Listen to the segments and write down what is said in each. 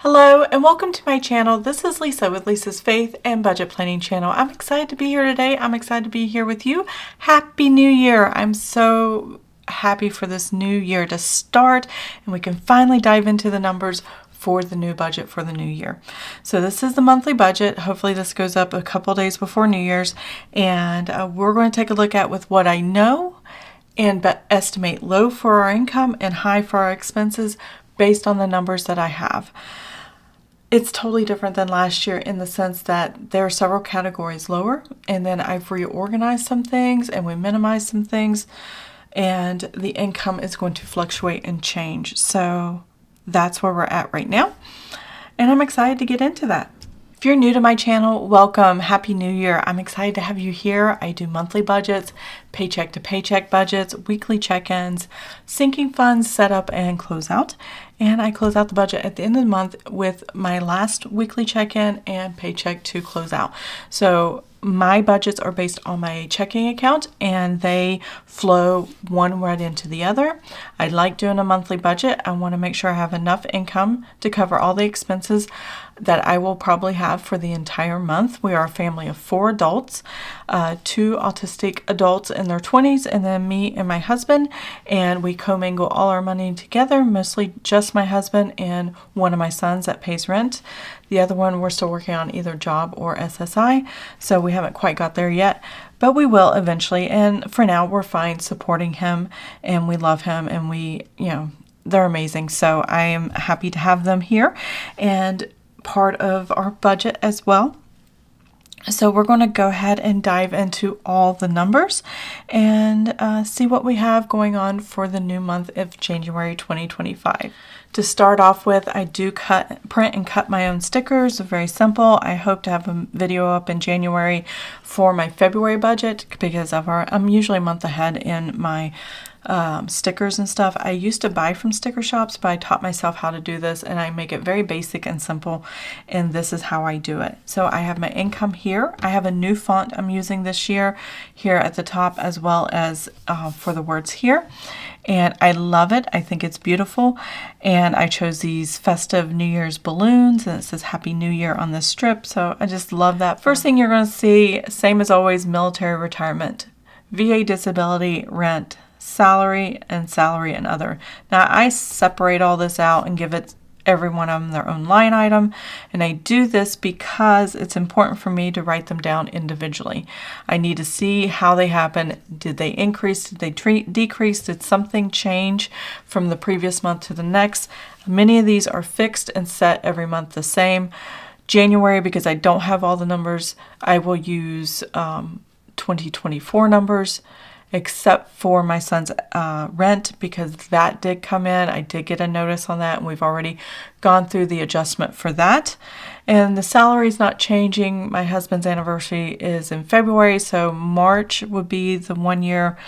Hello and welcome to my channel. This is Lisa with Lisa's Faith and Budget Planning channel. I'm excited to be here today. I'm excited to be here with you. Happy New Year. I'm so happy for this new year to start and we can finally dive into the numbers for the new budget for the new year. So this is the monthly budget. Hopefully this goes up a couple days before New Year's, and we're going to take a look at with what I know and estimate low for our income and high for our expenses based on the numbers that I have. It's totally different than last year in the sense that there are several categories lower, and then I've reorganized some things and we minimized some things, and the income is going to fluctuate and change. So that's where we're at right now, and I'm excited to get into that. If you're new to my channel, welcome. Happy New Year. I'm excited to have you here. I do monthly budgets, paycheck to paycheck budgets, weekly check-ins, sinking funds, setup, and close out. And I close out the budget at the end of the month with my last weekly check-in and paycheck to close out. So my budgets are based on my checking account and they flow one right into the other. I like doing a monthly budget. I want to make sure I have enough income to cover all the expenses that I will probably have for the entire month. We are a family of 4 adults, 2 autistic adults in their 20s, and then me and my husband, and we commingle all our money together, mostly just my husband and one of my sons that pays rent. The other one we're still working on either job or SSI, so we haven't quite got there yet, but we will eventually. And for now, we're fine supporting him, and we love him, and they're amazing. So I am happy to have them here and part of our budget as well. So we're going to go ahead and dive into all the numbers and see what we have going on for the new month of January 2025. To start off with, I do print and cut my own stickers. Very simple. I hope to have a video up in January for my February budget because I'm usually a month ahead in my stickers and stuff. I used to buy from sticker shops, but I taught myself how to do this, and I make it very basic and simple, and this is how I do it. So I have my income here. I have a new font I'm using this year here at the top, as well as for the words here, and I love it. I think it's beautiful, and I chose these festive New Year's balloons, and it says Happy New Year on this strip, so I just love that. First thing you're going to see, same as always, military retirement, VA disability, rent, salary and other. Now I separate all this out and give every one of them their own line item, and I do this because it's important for me to write them down individually. I need to see how they happen. Did they increase? Did they decrease? Did something change from the previous month to the next? Many of these are fixed and set every month the same. January, because I don't have all the numbers, I will use 2024 numbers, except for my son's rent, because that did come in. I did get a notice on that, and we've already gone through the adjustment for that. And the salary is not changing. My husband's anniversary is in February, so March would be the 1-year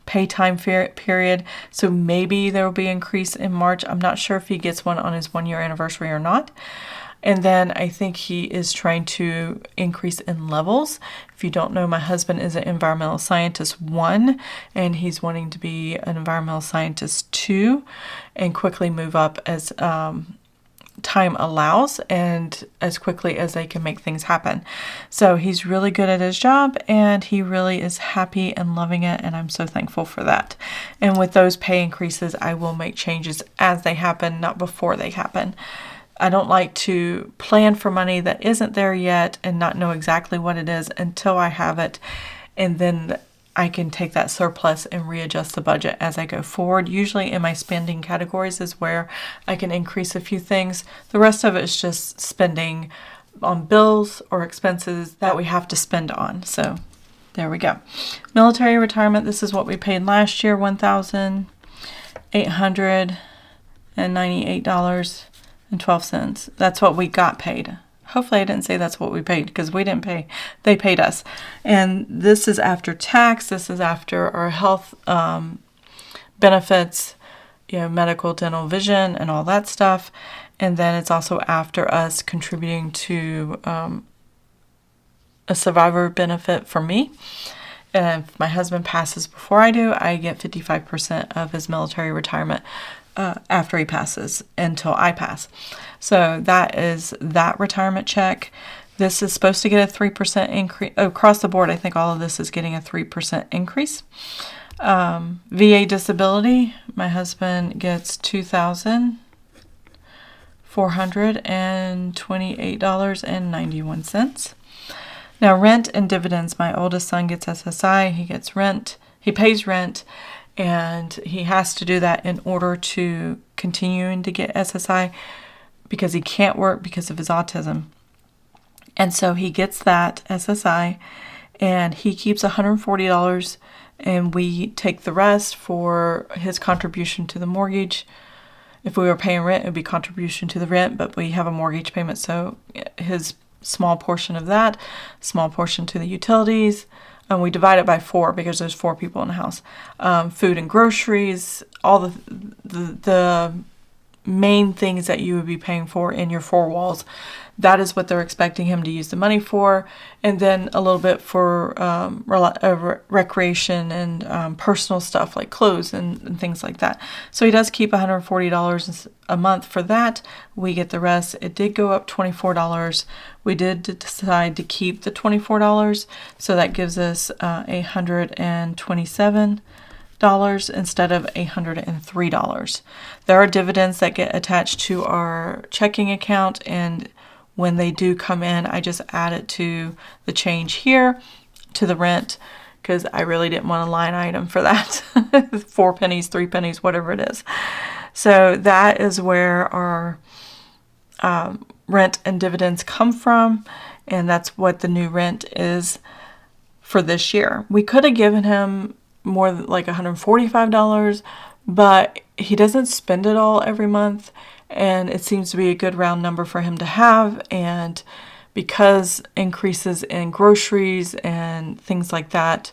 pay time period. So maybe there will be an increase in March. I'm not sure if he gets one on his 1-year anniversary or not. And then I think he is trying to increase in levels. If you don't know, my husband is an environmental scientist 1, and he's wanting to be an environmental scientist 2 and quickly move up as time allows and as quickly as they can make things happen. So he's really good at his job, and he really is happy and loving it, and I'm so thankful for that. And with those pay increases, I will make changes as they happen, not before they happen. I don't like to plan for money that isn't there yet and not know exactly what it is until I have it, and then I can take that surplus and readjust the budget as I go forward. Usually in my spending categories is where I can increase a few things. The rest of it is just spending on bills or expenses that we have to spend on. So there we go. Military retirement, this is what we paid last year, $1,898.12. That's what we got paid. Hopefully I didn't say that's what we paid, because we didn't pay. They paid us. And this is after tax. This is after our health benefits, medical, dental, vision, and all that stuff. And then it's also after us contributing to a survivor benefit for me. And if my husband passes before I do, I get 55% of his military retirement. after he passes until I pass. So that is that retirement check. This is supposed to get a 3% increase. Across the board, I think all of this is getting a 3% increase. VA disability, my husband gets $2,428.91. Now, rent and dividends. My oldest son gets SSI. He gets rent. He pays rent, and he has to do that in order to continuing to get SSI because he can't work because of his autism. And so he gets that SSI, and he keeps $140, and we take the rest for his contribution to the mortgage. If we were paying rent, it would be contribution to the rent, but we have a mortgage payment, so his small portion of that, small portion to the utilities, and we divide it by 4 because there's 4 people in the house. Food and groceries, all the main things that you would be paying for in your 4 walls. That is what they're expecting him to use the money for. And then a little bit for recreation and personal stuff like clothes and things like that. So he does keep $140 a month for that. We get the rest. It did go up $24. We did decide to keep the $24. So that gives us $127 instead of $103. There are dividends that get attached to our checking account, and when they do come in, I just add it to the change here, to the rent, because I really didn't want a line item for that. 4 pennies, 3 pennies, whatever it is. So that is where our rent and dividends come from, and that's what the new rent is for this year. We could have given him more like $145, but he doesn't spend it all every month, and it seems to be a good round number for him to have. And because increases in groceries and things like that,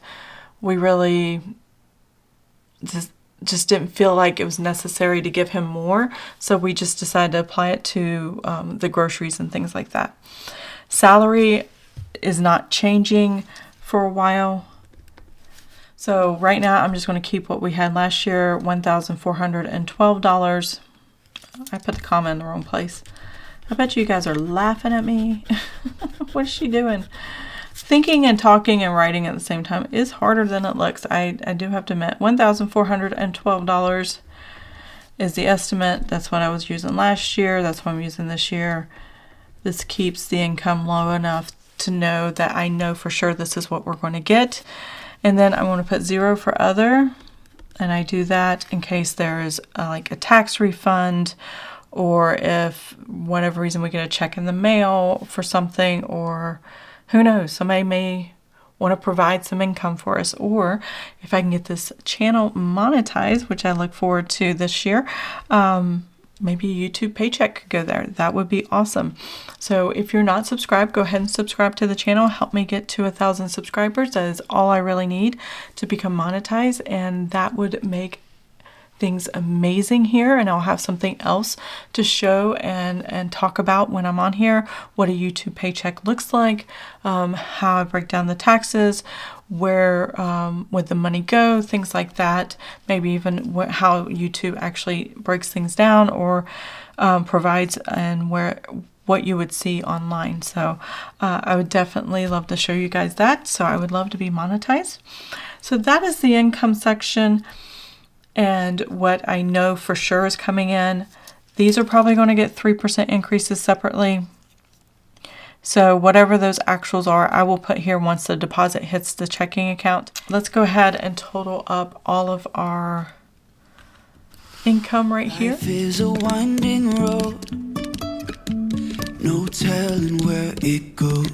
we really just didn't feel like it was necessary to give him more, so we just decided to apply it to the groceries and things like that. Salary is not changing for a while. So right now, I'm just going to keep what we had last year, $1,412. I put the comma in the wrong place. I bet you guys are laughing at me. What is she doing? Thinking and talking and writing at the same time is harder than it looks. I do have to admit, $1,412 is the estimate. That's what I was using last year. That's what I'm using this year. This keeps the income low enough to know that I know for sure this is what we're going to get. And then I want to put 0 for other. And I do that in case there is like a tax refund, or if whatever reason we get a check in the mail for something, or who knows, somebody may want to provide some income for us, or if I can get this channel monetized, which I look forward to this year, maybe a YouTube paycheck could go there. That would be awesome. So if you're not subscribed, go ahead and subscribe to the channel. Help me get to 1,000 subscribers. That is all I really need to become monetized, and that would make things amazing here, and I'll have something else to show and talk about when I'm on here, what a YouTube paycheck looks like, how I break down the taxes, where would the money go, things like that, maybe even how YouTube actually breaks things down or provides, and what you would see online. So I would definitely love to show you guys that. So I would love to be monetized. So that is the income section. And what I know for sure is coming in. These are probably going to get 3% increases separately. So whatever those actuals are, I will put here once the deposit hits the checking account. Let's go ahead and total up all of our income right here. Life is a winding road, no telling where it goes.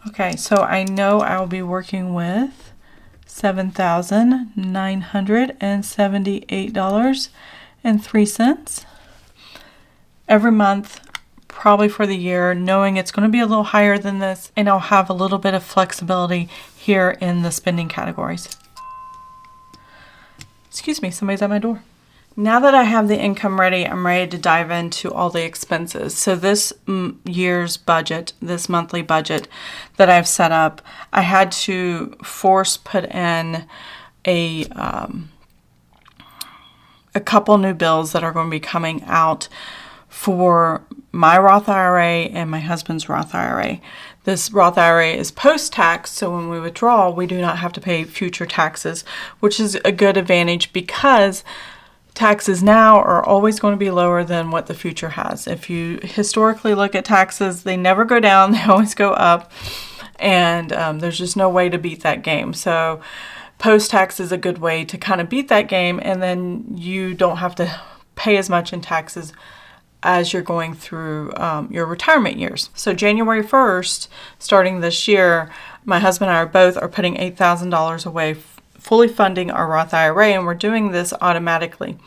Okay, so I know I'll be working with $7,978.03 every month, probably for the year, knowing it's going to be a little higher than this, and I'll have a little bit of flexibility here in the spending categories. Excuse me, somebody's at my door. Now that I have the income ready, I'm ready to dive into all the expenses. So this year's budget, this monthly budget that I've set up, I had to put in a a couple new bills that are going to be coming out for my Roth IRA and my husband's Roth IRA. This Roth IRA is post-tax, so when we withdraw, we do not have to pay future taxes, which is a good advantage because taxes now are always going to be lower than what the future has. If you historically look at taxes, they never go down, they always go up, and there's just no way to beat that game. So post-tax is a good way to kind of beat that game, and then you don't have to pay as much in taxes as you're going through your retirement years. So January 1st, starting this year, my husband and I are putting $8,000 away, fully funding our Roth IRA, and we're doing this automatically.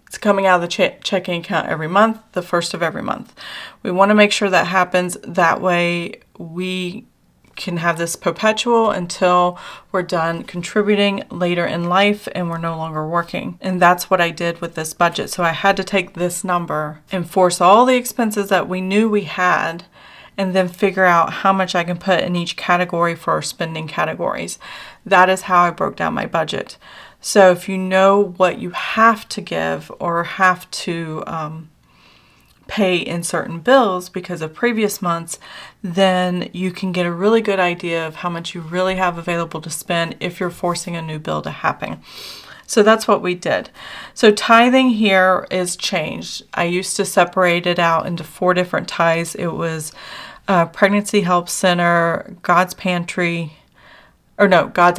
It's coming out of the checking account every month, the first of every month. We want to make sure that happens. That way we can have this perpetual until we're done contributing later in life and we're no longer working. And that's what I did with this budget. So I had to take this number and force all the expenses that we knew we had and then figure out how much I can put in each category for our spending categories. That is how I broke down my budget. So if you know what you have to give or have to pay in certain bills because of previous months, then you can get a really good idea of how much you really have available to spend if you're forcing a new bill to happen. So that's what we did. So tithing here is changed. I used to separate it out into 4 different tithes. It was Pregnancy Help Center, God's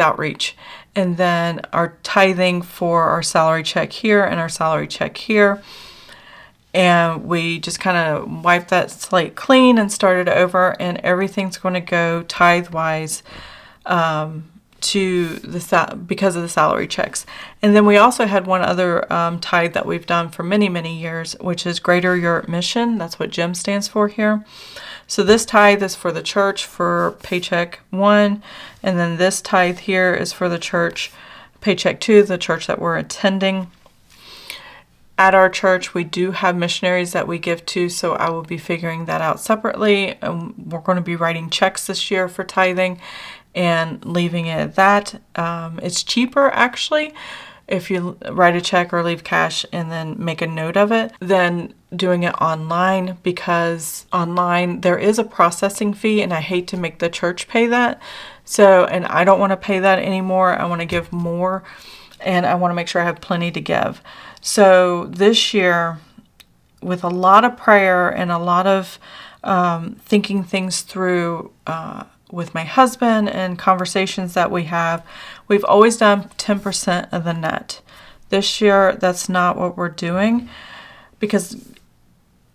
Outreach, and then our tithing for our salary check here and our salary check here. And we just kind of wiped that slate clean and started over, and everything's going to go tithe-wise to because of the salary checks. And then we also had one other tithe that we've done for many, many years, which is Greater Europe Mission. That's what GEM stands for here. So this tithe is for the church for paycheck 1, and then this tithe here is for the church, paycheck 2, the church that we're attending. At our church, we do have missionaries that we give to, so I will be figuring that out separately. We're going to be writing checks this year for tithing and leaving it at that. It's cheaper, actually, if you write a check or leave cash and then make a note of it, than doing it online, because online there is a processing fee, and I hate to make the church pay that. So, and I don't want to pay that anymore. I want to give more, and I want to make sure I have plenty to give. So this year, with a lot of prayer and a lot of thinking things through with my husband and conversations that we have, we've always done 10% of the net. This year, that's not what we're doing because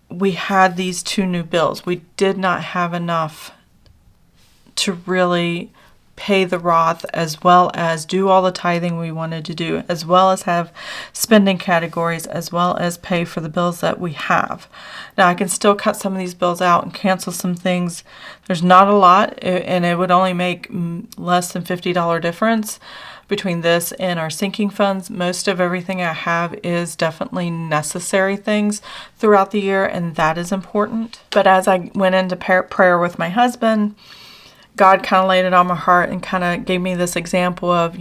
we had these 2 new bills. We did not have enough to really pay the Roth, as well as do all the tithing we wanted to do, as well as have spending categories, as well as pay for the bills that we have. Now, I can still cut some of these bills out and cancel some things. There's not a lot, and it would only make less than $50 difference between this and our sinking funds. Most of everything I have is definitely necessary things throughout the year, and that is important. But as I went into prayer with my husband, God kind of laid it on my heart and kind of gave me this example of,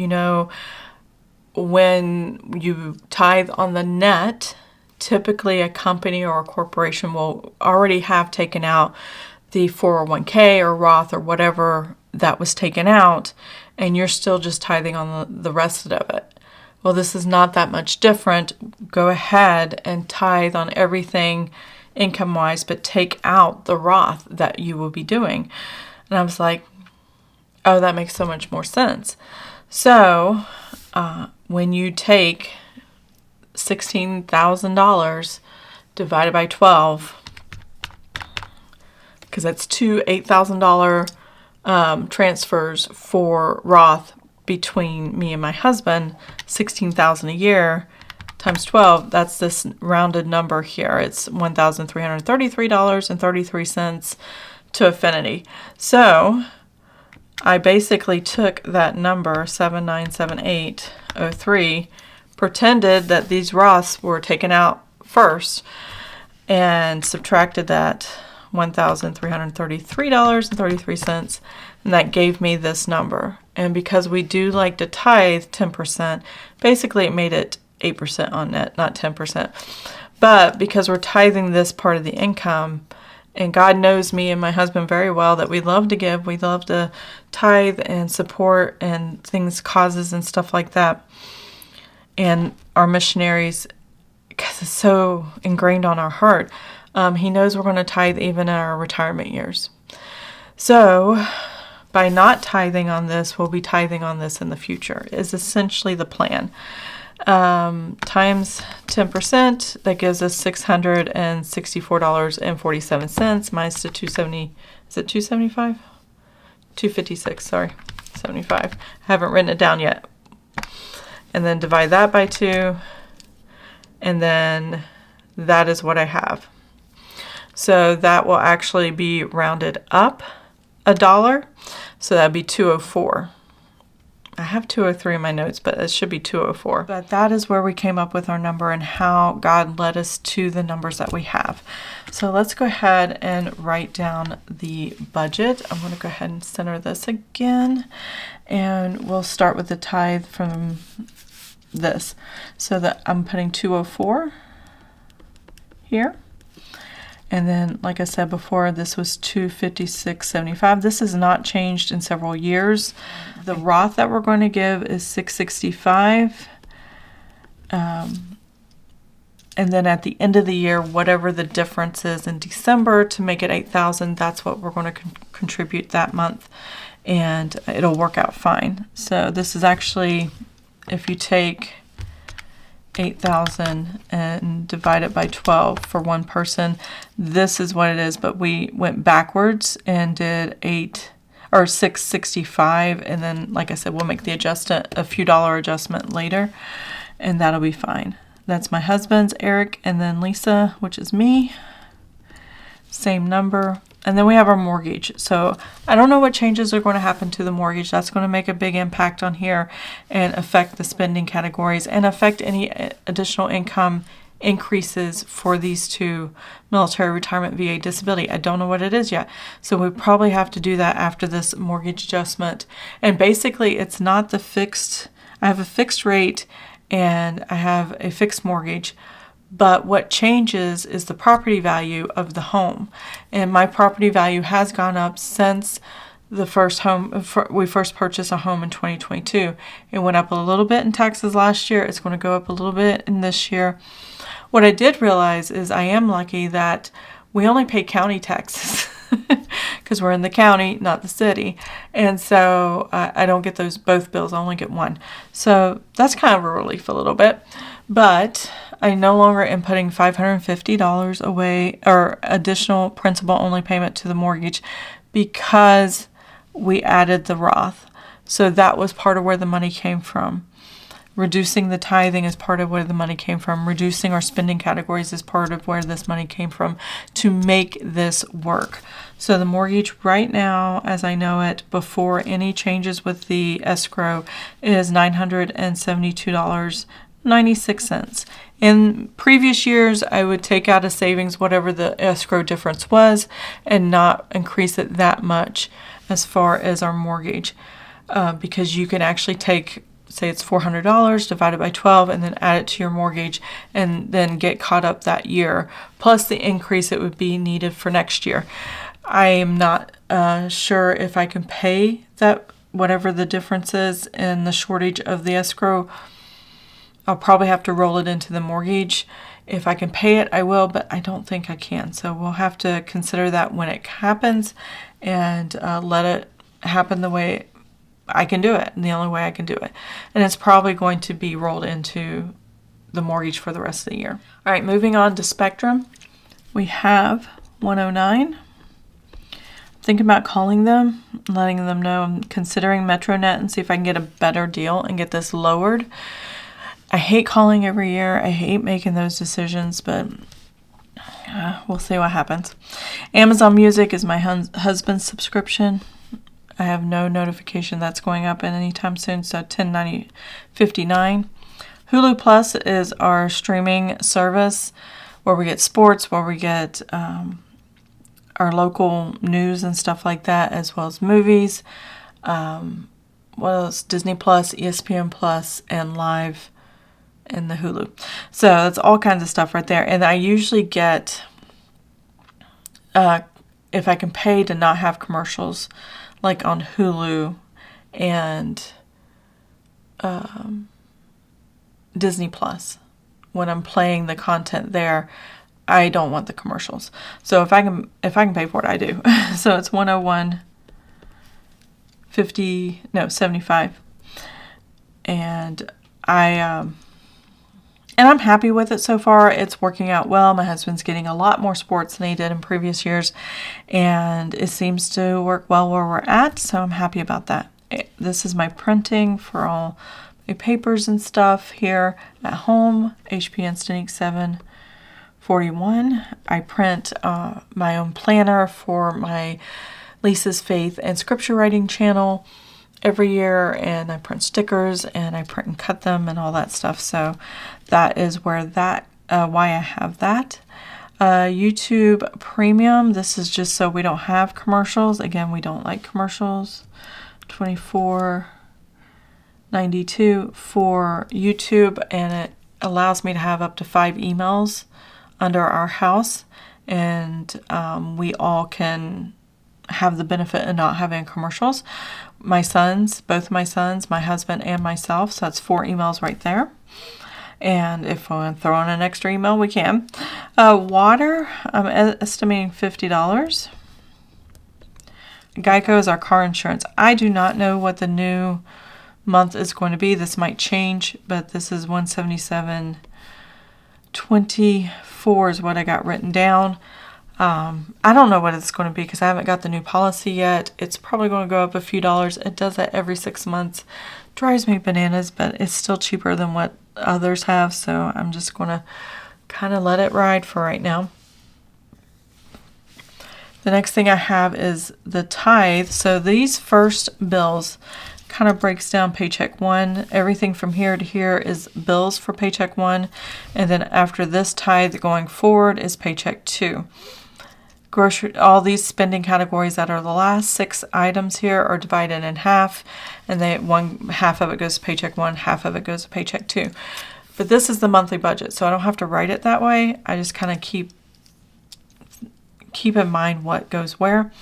when you tithe on the net, typically a company or a corporation will already have taken out the 401k or Roth or whatever that was taken out, and you're still just tithing on the rest of it. Well, this is not that much different. Go ahead and tithe on everything income-wise, but take out the Roth that you will be doing. And I was like, oh, that makes so much more sense. So when you take $16,000 divided by 12, because that's 2 $8,000 transfers for Roth between me and my husband, $16,000 a year times 12, that's this rounded number here. It's $1,333.33 to affinity. So I basically took that number, 797803, pretended that these Roths were taken out first, and subtracted that $1,333.33, and that gave me this number. And because we do like to tithe 10%, basically it made it 8% on net, not 10%. But because we're tithing this part of the income, and God knows me and my husband very well that we love to give, we love to tithe and support and things, causes and stuff like that. And our missionaries, because it's so ingrained on our heart, he knows we're going to tithe even in our retirement years. So by not tithing on this, we'll be tithing on this in the future, is essentially the plan. Times 10%, that gives us $664.47 minus the 270, is it 275? 256, sorry, 75. I haven't written it down yet. And then divide that by 2, and then that is what I have. So that will actually be rounded up $1, so that would be 204. I have 203 in my notes, but it should be 204. But that is where we came up with our number and how God led us to the numbers that we have. So let's go ahead and write down the budget. I'm going to go ahead and center this again, and we'll start with the tithe from this. So that I'm putting 204 here. And then, like I said before, this was $256.75. This has not changed in several years. The Roth that we're going to give is $665. And then at the end of the year, whatever the difference is in December to make it $8,000, that's what we're going to contribute that month. And it'll work out fine. So this is actually, if you take 8,000 and divide it by 12 for one person, this is what it is, but we went backwards and did 665, and then, like I said, we'll make the adjustment, a few dollar adjustment later, and that'll be fine. That's my husband's, Eric, and then Lisa, which is me, same number. And then we have our mortgage. So I don't know what changes are going to happen to the mortgage. That's going to make a big impact on here and affect the spending categories and affect any additional income increases for these two, military, retirement, VA, disability. I don't know what it is yet. So we probably have to do that after this mortgage adjustment. And basically it's not the fixed, I have a fixed rate and I have a fixed mortgage. But what changes is the property value of the home. And my property value has gone up since the first home, we first purchased a home in 2022. It went up a little bit in taxes last year. It's going to go up a little bit in this year. What I did realize is I am lucky that we only pay county taxes because we're in the county, not the city. And so I don't get those both bills. I only get one. So that's kind of a relief a little bit. But I no longer am putting $550 away or additional principal only payment to the mortgage because we added the Roth. So that was part of where the money came from. Reducing the tithing is part of where the money came from. Reducing our spending categories is part of where this money came from to make this work. So the mortgage right now, as I know it, before any changes with the escrow, is $972.96. In previous years, I would take out a savings, whatever the escrow difference was, and not increase it that much as far as our mortgage. Because you can actually take, say it's $400 divided by 12 and then add it to your mortgage and then get caught up that year, plus the increase it would be needed for next year. I am not sure if I can pay that, whatever the difference is in the shortage of the escrow. I'll probably have to roll it into the mortgage. If I can pay it, I will, but I don't think I can. So we'll have to consider that when it happens and let it happen the way I can do it, and the only way I can do it. And it's probably going to be rolled into the mortgage for the rest of the year. All right, moving on to Spectrum. We have 109. Thinking about calling them, letting them know I'm considering MetroNet and see if I can get a better deal and get this lowered. I hate calling every year. I hate making those decisions, but we'll see what happens. Amazon Music is my husband's subscription. I have no notification that's going up at any time soon, so $10.59. Hulu Plus is our streaming service where we get sports, where we get our local news and stuff like that, as well as movies. What else? Disney Plus, ESPN Plus, and live and the Hulu. So that's all kinds of stuff right there. And I usually get, if I can pay to not have commercials, like on Hulu and Disney Plus, when I'm playing the content there, I don't want the commercials. So if I can pay for it, I do. So it's 75. And I'm happy with it so far. It's working out well. My husband's getting a lot more sports than he did in previous years, and it seems to work well where we're at, so I'm happy about that. This is my printing for all my papers and stuff here at home, HP Instant Ink 741. I print my own planner for my Lisa's Faith and Scripture Writing channel every year, and I print stickers and I print and cut them and all that stuff. So that is where why I have that. YouTube Premium, this is just so we don't have commercials. Again, we don't like commercials. $24.92 for YouTube, and it allows me to have up to 5 emails under our house, and we all can have the benefit of not having commercials. Both my sons, my husband, and myself, so that's 4 emails right there. And if we want to throw in an extra email, we can. Water, I'm estimating $50. Geico is our car insurance. I do not know what the new month is going to be. This might change, but this is $177.24 is what I got written down. I don't know what it's going to be because I haven't got the new policy yet. It's probably going to go up a few dollars. It does that every 6 months. Drives me bananas, but it's still cheaper than what others have, so I'm just going to kind of let it ride for right now. The next thing I have is the tithe. So these first bills kind of breaks down paycheck 1. Everything from here to here is bills for paycheck 1. And then after this tithe going forward is paycheck 2. Grocery, all these spending categories that are the last 6 items here are divided in half. And half of it goes to paycheck 1, half of it goes to paycheck 2. But this is the monthly budget, so I don't have to write it that way. I just kind of keep in mind what goes where.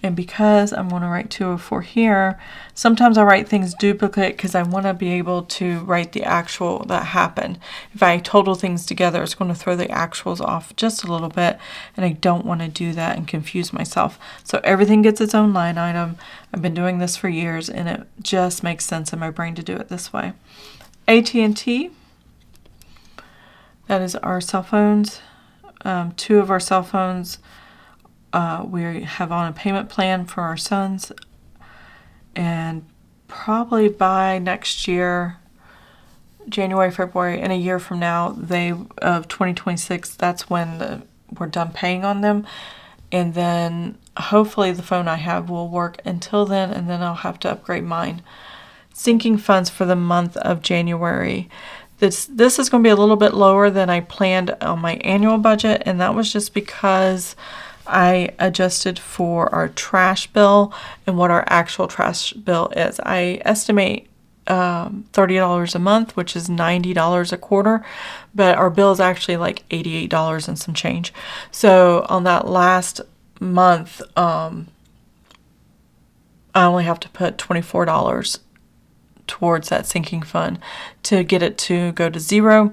And because I'm going to write 204 here, sometimes I write things duplicate because I want to be able to write the actual that happened. If I total things together, it's going to throw the actuals off just a little bit, and I don't want to do that and confuse myself. So everything gets its own line item. I've been doing this for years, and it just makes sense in my brain to do it this way. AT&T, that is our cell phones. 2 of our cell phones we have on a payment plan for our sons, and probably by next year, January, February, and a year from now, of 2026, that's when we're done paying on them. And then hopefully the phone I have will work until then, and then I'll have to upgrade mine. Sinking funds for the month of January. This is going to be a little bit lower than I planned on my annual budget, and that was just because I adjusted for our trash bill and what our actual trash bill is. I estimate $30 a month, which is $90 a quarter, but our bill is actually like $88 and some change. So on that last month, I only have to put $24 towards that sinking fund to get it to go to zero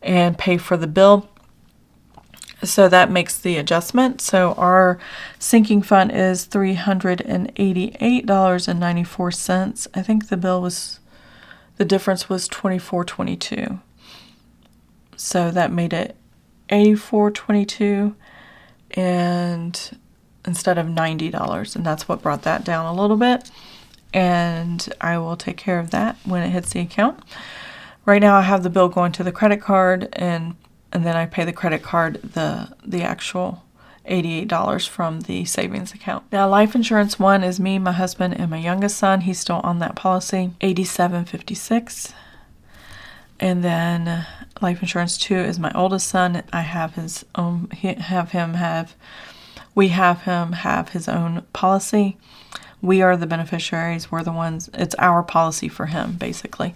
and pay for the bill. So that makes the adjustment. So our sinking fund is $388.94. I think the difference was $24.22. So that made it $84.22 and instead of $90, and that's what brought that down a little bit. And I will take care of that when it hits the account. Right now I have the bill going to the credit card, and then I pay the credit card the actual $88 from the savings account. Now, life insurance 1 is me, my husband, and my youngest son. He's still on that policy, $87.56. And then life insurance 2 is my oldest son. I have his own. We have him have his own policy. We are the beneficiaries. We're the ones, it's our policy for him, basically.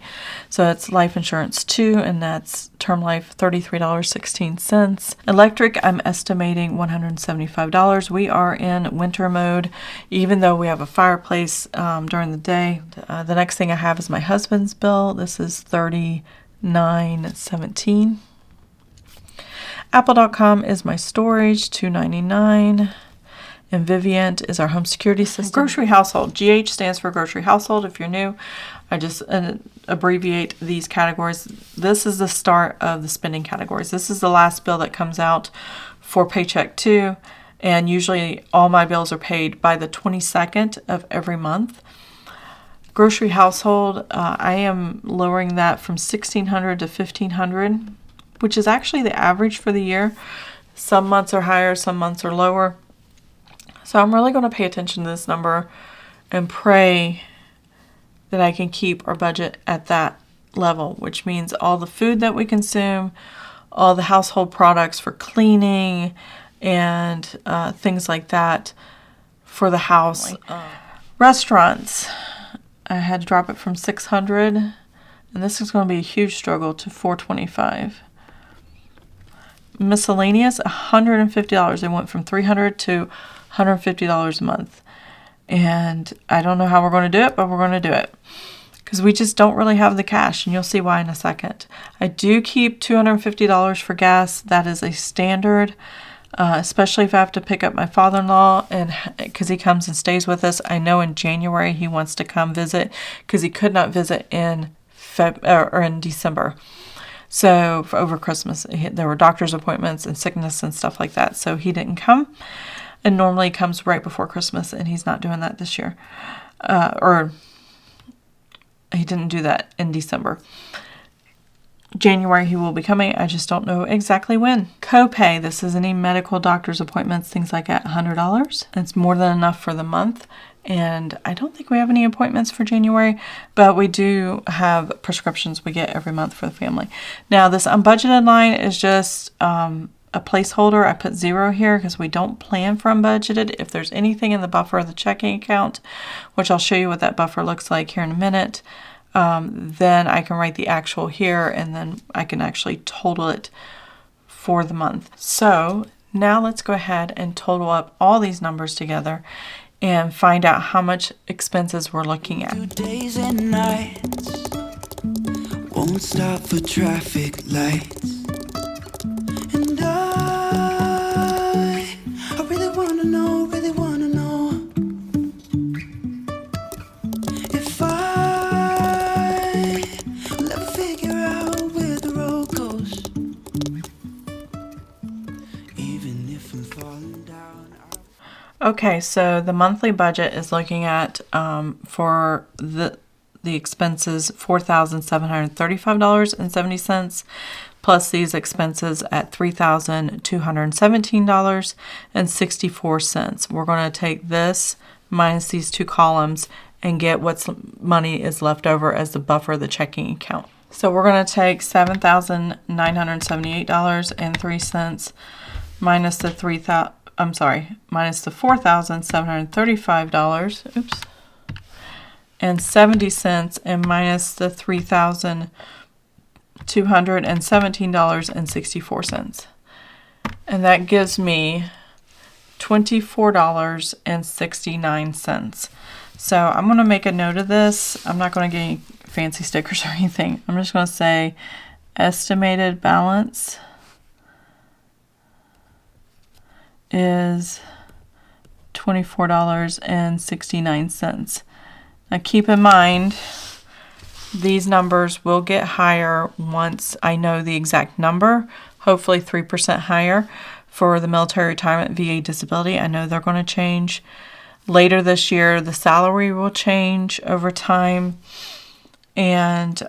So it's life insurance too, and that's term life, $33.16. Electric, I'm estimating $175. We are in winter mode, even though we have a fireplace during the day. The next thing I have is my husband's bill. This is $39.17. Apple.com is my storage, $2.99. And Vivint is our home security system. Grocery household. GH stands for grocery household. If you're new, I just abbreviate these categories. This is the start of the spending categories. This is the last bill that comes out for paycheck 2. And usually all my bills are paid by the 22nd of every month. Grocery household, I am lowering that from $1,600 to $1,500, which is actually the average for the year. Some months are higher, some months are lower. So I'm really going to pay attention to this number and pray that I can keep our budget at that level, which means all the food that we consume, all the household products for cleaning, and things like that for the house. Restaurants, I had to drop it from $600, and this is going to be a huge struggle, to $425. Miscellaneous, $150. It went from $300 to $150 a month. And I don't know how we're going to do it, but we're going to do it, because we just don't really have the cash, and you'll see why in a second. I do keep $250 for gas. That is a standard, especially if I have to pick up my father-in-law, and because he comes and stays with us. I know in January he wants to come visit because he could not visit in in December. So for over Christmas, there were doctor's appointments and sickness and stuff like that, so he didn't come. And normally comes right before Christmas, and he's not doing that this year. Or he didn't do that in December. January he will be coming. I just don't know exactly when. Copay, this is any medical, doctor's appointments, things like that, $100. It's more than enough for the month. And I don't think we have any appointments for January, but we do have prescriptions we get every month for the family. Now, this unbudgeted line is just a placeholder. I put 0 here because we don't plan for unbudgeted. If there's anything in the buffer of the checking account, which I'll show you what that buffer looks like here in a minute, then I can write the actual here, and then I can actually total it for the month. So now let's go ahead and total up all these numbers together and find out how much expenses we're looking at. 2 days and nights, won't stop for traffic lights. And I really wanna know if I will ever figure out where the road goes. Even if I'm falling down. Okay, so the monthly budget is looking at for the expenses $4,735.70, plus these expenses at $3,217.64. We're going to take this minus these 2 columns and get what's money is left over as the buffer of the checking account. So we're going to take $7,978.03 minus the minus the $4,735, and 70 cents, and minus the $3,217.64. And that gives me $24.69. So I'm going to make a note of this. I'm not going to get any fancy stickers or anything. I'm just going to say estimated balance is $24.69. Now keep in mind, these numbers will get higher once I know the exact number, hopefully 3% higher for the military retirement, VA disability. I know they're going to change later this year. The salary will change over time. And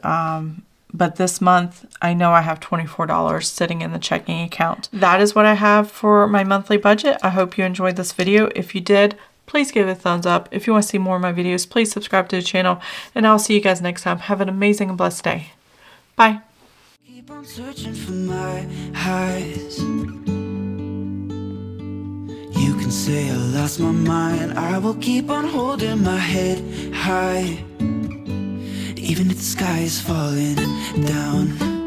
but this month, I know I have $24 sitting in the checking account. That is what I have for my monthly budget. I hope you enjoyed this video. If you did, please give it a thumbs up. If you want to see more of my videos, please subscribe to the channel. And I'll see you guys next time. Have an amazing and blessed day. Bye. Keep on searching for my highs. You can can say I lost my mind. I will keep on holding my head high, even if the sky is falling down.